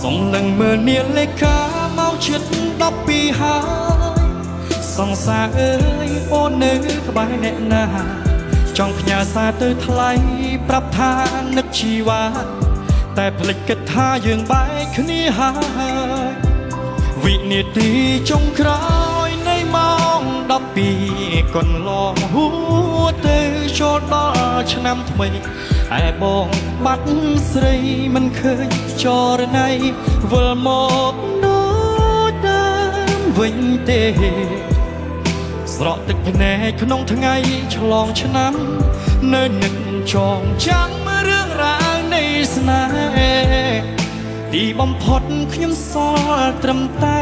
សំនឹងមើលនាលេខាមកជិត12ហើយសង្សារអើយអូននៅក្បែរអ្នកណាចង់ផ្ញើសារទៅថ្លៃប្រាប់ថានឹកជីវ៉ាតែភ្លេចគិតថាយើងបែកគ្នាហើយវិនាទីចុងក្រោយនៃម៉ោង12កន្លងហួសទៅចូលដល់ឆ្នាំថ្មីឯបងបាត់ស្រីមិនឃើញចរណៃវិលមកដូចដើមវិញទេស្រក់ទឹកភ្នែកក្នុងថ្ងៃឆ្លងឆ្នាំនៅនឹកចងចាំរឿងរ៉ាវនៃស្នេហ៍ទីបំផុតខ្ញុំសល់ត្រឹមតែ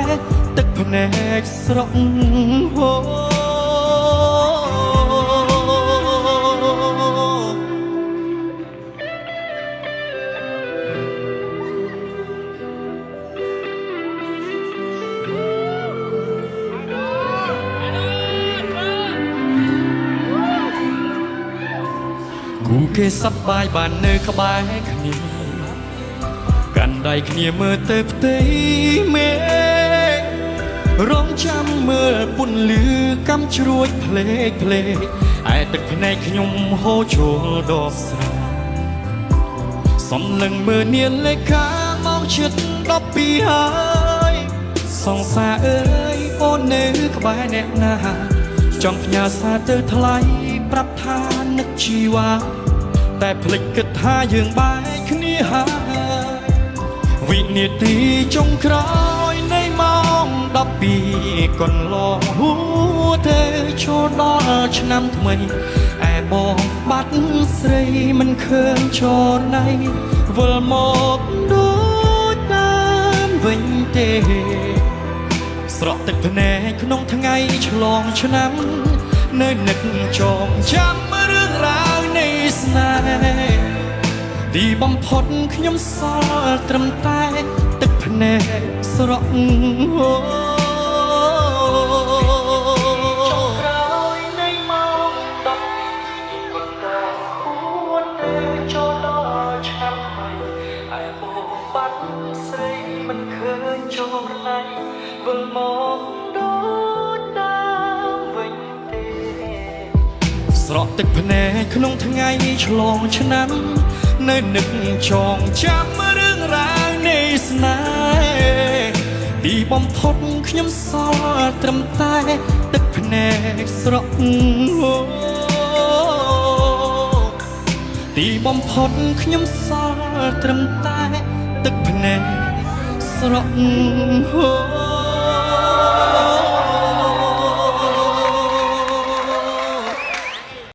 ទឹកភ្នែកស្រក់ហូរគូគេសប្បាយបាននៅក្បែរគ្នាកាន់ដៃគ្នាមើលទៅផ្ទៃមេរងចាំមើលពន្លឺកំជ្រួចភ្លេកភ្លេកឯទឹកភ្នែកខ្ញុំហូរចូលដល់ស្រែសំនឹងមើលនាលេខាមកជិត12ហើយសង្សារអើយអូននៅក្បែរអ្នកណាចង់ផ្ញើសារទៅថ្លៃប្រាប់ថានឹកជីវ៉ាតែភ្លេចគិតថាយើងបែកគ្នាហើយវិនាទីចុងក្រោយនៃម៉ោង12កន្លងហួសទៅចូលដល់ឆ្នាំថ្មីឯបងបាត់ស្រីមិនឃើញចរណៃវិលមកដូចដើមវិញទេស្រក់ទឹកភ្នែកក្នុងថ្ងៃឆ្លងឆ្នាំនៅនឹកចងចាំរឿងរ៉ាវនៃស្នេហ៍ទីបំផុតខ្ញុំសល់ត្រឹមតែទឹកភ្នែកស្រក់ហូរចុងក្រោយនៃម៉ោង12កន្លងហួសទៅចូលដល់ឆ្នាំថ្មីឯបងបាត់ស្រីមិនឃើញចរណៃវិលមកដូចដើមវិញទេស្រក់ទឹកភ្នែកក្នុងថ្ងៃឆ្លងឆ្នាំនៅនឹកចងចាំរឿងរ៉ាវនៃស្នេហ៍ទីបំផុតខ្ញុំសល់ត្រឹមតែទឹកភ្នែកស្រក់ហូរទីបំផុតខ្ញុំសល់ត្រឹមតែទឹកភ្នែកស្រក់ហូរ